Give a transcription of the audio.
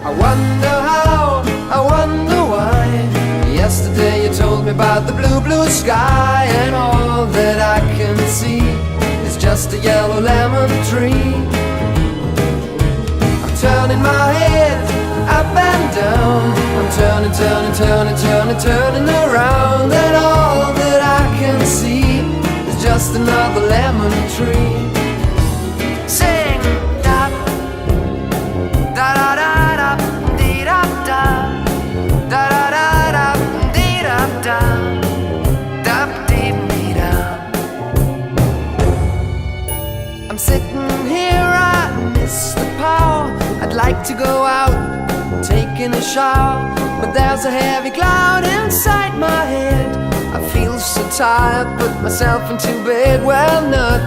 I wonder how, I wonder why. Yesterday you told me about the blue, blue sky, and all that I can see is just a yellow lemon tree. I'm turning my head up and down, I'm turning, turning, turning, turning, turning around, and all that I can see is just another lemon tree. Sing da da da da da dee da da da da da da dee da da da dee dee da. I'm sitting here, I miss the power. I'd like to go out, taking a shower, but there's a heavy cloud inside my head. I feel so tired, put myself into bed, well, not